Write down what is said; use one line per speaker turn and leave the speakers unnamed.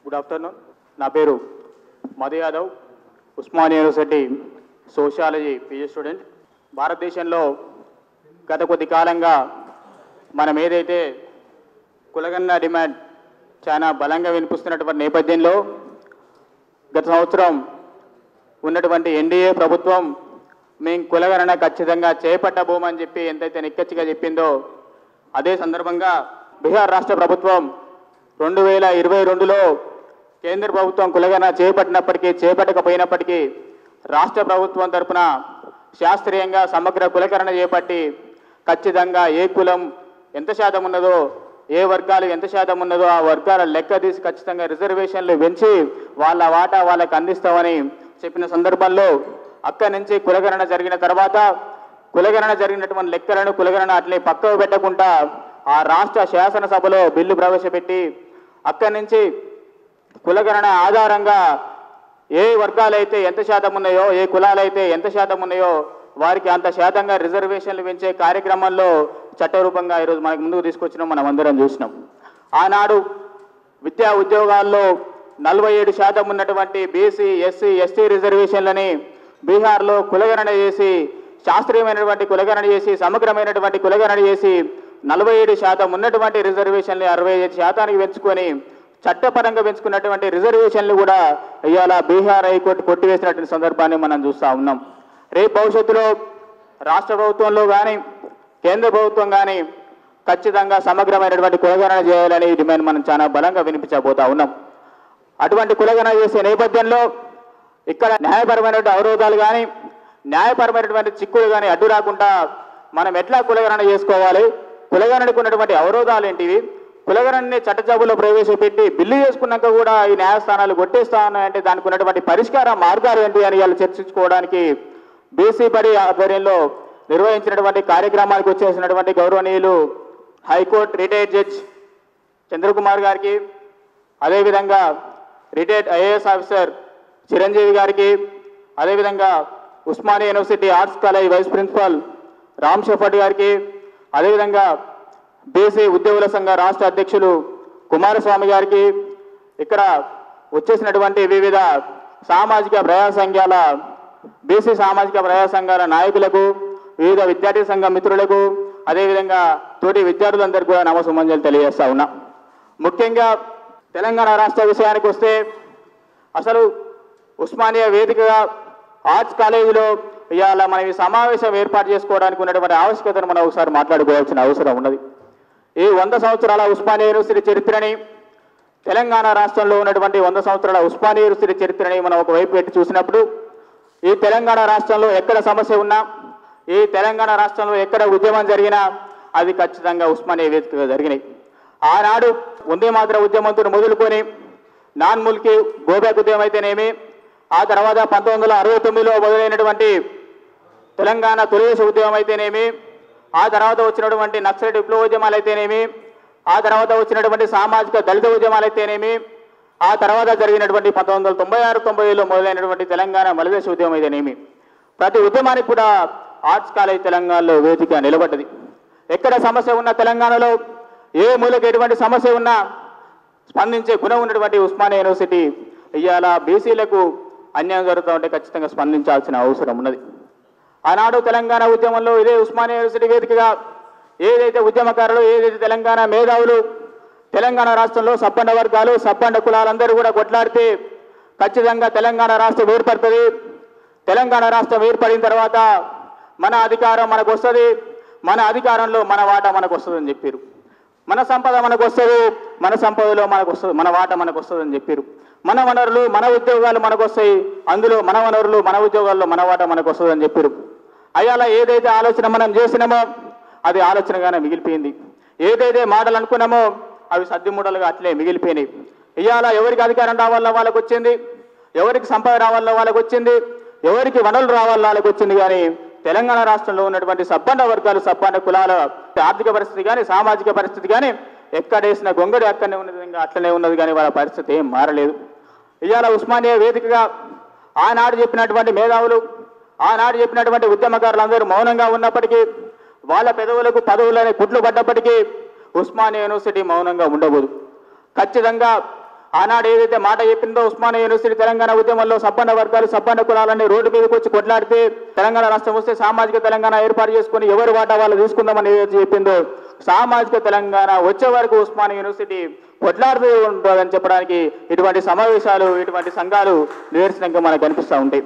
Good afternoon. నా పేరు Madhu Yadav, Osmania university sociology PG student. భారతదేశంలో గత కొద్ది కాలంగా మనం ఏదైతే కులగణన డిమాండ్ చాలా బలంగా వినిపిస్తున్నటువంటి నేపథ్యంలో గత సంవత్సరం ఉన్నటువంటి ఎన్డీఏ ప్రభుత్వం మేము కులగణన ఖచ్చితంగా చేపట్టబోమని చెప్పి ఎంతైతే నిక్కచ్చిగా చెప్పిందో, అదే సందర్భంగా బీహార్ రాష్ట్ర ప్రభుత్వం 2022లో కేంద్ర ప్రభుత్వం కులగణన చేపట్టకపోయినప్పటికీ రాష్ట్ర ప్రభుత్వం తరఫున శాస్త్రీయంగా సమగ్ర కులగణన చేపట్టి ఖచ్చితంగా ఏ కులం ఎంత శాతం ఉన్నదో, ఏ వర్గాలు ఎంత శాతం ఉన్నదో ఆ వర్గాల లెక్క తీసి ఖచ్చితంగా రిజర్వేషన్లు పెంచి వాళ్ళ వాటా వాళ్ళకి అందిస్తామని చెప్పిన సందర్భంలో అక్కడి నుంచి కులగణన జరిగిన తర్వాత కులగణన జరిగినటువంటి లెక్కలను కులగణన అట్లే పక్కకు పెట్టకుండా ఆ రాష్ట్ర శాసనసభలో బిల్లు ప్రవేశపెట్టి అక్కడి నుంచి కులగణన ఆధారంగా ఏ వర్గాలైతే ఎంత శాతం ఉన్నాయో, ఏ కులాలైతే ఎంత శాతం ఉన్నాయో వారికి అంత శాతంగా రిజర్వేషన్లు పెంచే కార్యక్రమంలో చట్టరూపంగా ఈరోజు మనకు ముందుకు తీసుకొచ్చినాం, మనం అందరం చూసినాం. ఆనాడు విద్యా ఉద్యోగాల్లో 47% ఉన్నటువంటి బీసీ, ఎస్సీ, ఎస్టీ రిజర్వేషన్లని బీహార్లో కులగణన చేసి, శాస్త్రీయమైనటువంటి కులగణన చేసి, సమగ్రమైనటువంటి కులగణన చేసి 47% ఉన్నటువంటి రిజర్వేషన్లు 65% పెంచుకొని చట్టపరంగా పెంచుకున్నటువంటి రిజర్వేషన్లు కూడా ఇవాళ బీహార్ హైకోర్టు కొట్టివేసినటువంటి సందర్భాన్ని మనం చూస్తూ ఉన్నాం. రేపు భవిష్యత్తులో రాష్ట్ర ప్రభుత్వంలో కానీ కేంద్ర ప్రభుత్వం కానీ ఖచ్చితంగా సమగ్రమైనటువంటి కులగణన చేయాలని డిమాండ్ మనం చాలా బలంగా వినిపించబోతా ఉన్నాం. అటువంటి కులగణన చేసే నేపథ్యంలో ఇక్కడ న్యాయపరమైనటువంటి అవరోధాలు కానీ న్యాయపరమైనటువంటి చిక్కులు కానీ అడ్డు రాకుండా మనం ఎట్లా కులగణన చేసుకోవాలి, కులగణనకు ఉన్నటువంటి అవరోధాలు ఏంటివి, కులగణనని చట్టసభలో ప్రవేశపెట్టి బిల్లు చేసుకున్నాక కూడా ఈ న్యాయస్థానాలు కొట్టేస్తా ఉన్నాయంటే దానికి ఉన్నటువంటి పరిష్కార మార్గాలు ఏంటి అని వాళ్ళు చర్చించుకోవడానికి బీసీ పడి ఆధ్వర్యంలో నిర్వహించినటువంటి కార్యక్రమానికి వచ్చేసినటువంటి గౌరవనీయులు హైకోర్టు రిటైర్డ్ జడ్జ్ చంద్రకుమార్ గారికి, అదేవిధంగా రిటైర్డ్ ఐఏఎస్ ఆఫీసర్ చిరంజీవి గారికి, అదేవిధంగా Osmania university arts college vice principal Ram Shepherd గారికి, అదేవిధంగా బీసీ ఉద్యోగుల సంఘ రాష్ట్ర అధ్యక్షులు కుమారస్వామి గారికి, ఇక్కడ వచ్చేసినటువంటి వివిధ సామాజిక ప్రజా సంఘాల బీసీ సామాజిక ప్రజా సంఘాల నాయకులకు, వివిధ విద్యార్థి సంఘ మిత్రులకు, అదేవిధంగా తోటి విద్యార్థులందరికీ కూడా నమస్సుమంజలు తెలియజేస్తా ఉన్నా. ముఖ్యంగా తెలంగాణ రాష్ట్ర విషయానికి వస్తే అసలు ఉస్మానియా వేదికగా ఆర్ట్స్ కాలేజీలో ఇవాళ మనం ఈ సమావేశం ఏర్పాటు చేసుకోవడానికి ఉన్నటువంటి ఆవశ్యకతను మనం ఒకసారి మాట్లాడుకోవాల్సిన అవసరం ఉన్నది. ఈ 100 సంవత్సరాల ఉస్మానియా యూనివర్సిటీ చరిత్రని, తెలంగాణ రాష్ట్రంలో ఉన్నటువంటి 100 సంవత్సరాల ఉస్మానియా యూనివర్సిటీ చరిత్రని మనం ఒకవైపు పెట్టి చూసినప్పుడు ఈ తెలంగాణ రాష్ట్రంలో ఎక్కడ సమస్య ఉన్నా, ఈ తెలంగాణ రాష్ట్రంలో ఎక్కడ ఉద్యమం జరిగినా అది ఖచ్చితంగా ఉస్మానియా వేదికగా జరిగినాయి. ఆనాడు వందే మాతర ఉద్యమంతో మొదలుకొని నాన్ ముల్కీ గోబ్యాక్ ఉద్యమం అయితేనేమి, ఆ తర్వాత 1969లో మొదలైనటువంటి తెలంగాణ తొలిదేశ ఉద్యమం అయితేనేమి, ఆ తర్వాత వచ్చినటువంటి నక్సల్ విప్లవ ఉద్యమాలు అయితేనేమి, ఆ తర్వాత వచ్చినటువంటి సామాజిక దళిత ఉద్యమాలు అయితేనేమి, ఆ తర్వాత జరిగినటువంటి 1996-97లో మొదలైనటువంటి తెలంగాణ మలిదేశ ఉద్యమం అయితేనేమి, ప్రతి ఉద్యమానికి కూడా ఆర్ట్స్ కాలేజ్ తెలంగాణలో వేదిక నిలబడ్డది. ఎక్కడ సమస్య ఉన్న తెలంగాణలో ఏ మూలకి ఎటువంటి సమస్య ఉన్నా స్పందించే గుణం ఉన్నటువంటి ఉస్మానియా యూనివర్సిటీ ఇవాళ బీసీలకు అన్యాయం జరుగుతూ ఉంటే ఖచ్చితంగా స్పందించాల్సిన అవసరం ఉన్నది. ఆనాడు తెలంగాణ ఉద్యమంలో ఇదే ఉస్మానియా యూనివర్సిటీ వేదికగా ఏదైతే ఉద్యమకారులు, ఏదైతే తెలంగాణ మేధావులు తెలంగాణ రాష్ట్రంలో సబ్బండ వర్గాలు, సబ్బండ కులాలందరూ కూడా కొట్లాడితే ఖచ్చితంగా తెలంగాణ రాష్ట్రం ఏర్పడుతుంది, తెలంగాణ రాష్ట్రం ఏర్పడిన తర్వాత మన అధికారం మనకు వస్తుంది, మన అధికారంలో మన వాటా మనకు వస్తుందని చెప్పారు, మన సంపద మనకు వస్తుంది, మన సంపదలో మనకు వస్తుంది, మన వాటా మనకు వస్తుందని చెప్పారు, మన వనరులు మన ఉద్యోగాలు మనకు వస్తాయి, అందులో మన వనరులు మన ఉద్యోగాల్లో మన వాటా మనకు వస్తుందని చెప్పారు. అయ్యాల ఏదైతే ఆలోచన మనం చేసినామో అది ఆలోచనగానే మిగిలిపోయింది, ఏదైతే మాటలు అనుకున్నామో అవి సద్దిమూటలుగా అట్లే మిగిలిపోయినాయి. ఇవాళ ఎవరికి అధికారం రావాలో వాళ్ళకు వచ్చింది, ఎవరికి సంపద రావాలో వాళ్ళకు వచ్చింది, ఎవరికి వనరులు రావాలో వాళ్ళకు వచ్చింది. కానీ తెలంగాణ రాష్ట్రంలో ఉన్నటువంటి సబ్బండ వర్గాలు, సబ్బండ కులాల ఆర్థిక పరిస్థితి కానీ సామాజిక పరిస్థితి కానీ ఎక్కడేసిన గొంగడి అక్కడనే ఉన్నది, ఇంకా అట్లనే ఉన్నది. కానీ వాళ్ళ పరిస్థితి ఏం మారలేదు. ఇవాళ ఉస్మానియా వేదికగా ఆనాడు చెప్పినటువంటి మేధావులు, ఆనాడు చెప్పినటువంటి ఉద్యమకారులందరూ మౌనంగా ఉన్నప్పటికీ, వాళ్ళ పెదవులకు పదవులనే కుట్లు పడ్డప్పటికీ ఉస్మానియా యూనివర్సిటీ మౌనంగా ఉండబోదు. ఖచ్చితంగా ఆనాడు ఏదైతే మాట చెప్పిందో ఉస్మానియా యూనివర్సిటీ తెలంగాణ ఉద్యమంలో సంపన్న వర్గాలు సంపన్న కులాలన్నీ రోడ్డు మీదకి వచ్చి కొట్లాడితే తెలంగాణ రాష్ట్రం వస్తే సామాజిక తెలంగాణ ఏర్పాటు చేసుకుని ఎవరి వాటా వాళ్ళు తీసుకుందామని ఏదైతే చెప్పిందో సామాజిక తెలంగాణ వచ్చే వరకు ఉస్మానియా యూనివర్సిటీ కొట్లాడుతూ ఉంటుందని చెప్పడానికి ఇటువంటి సమావేశాలు ఇటువంటి సంఘాలు నిదర్శనంగా మనకు కనిపిస్తూ ఉంటాయి.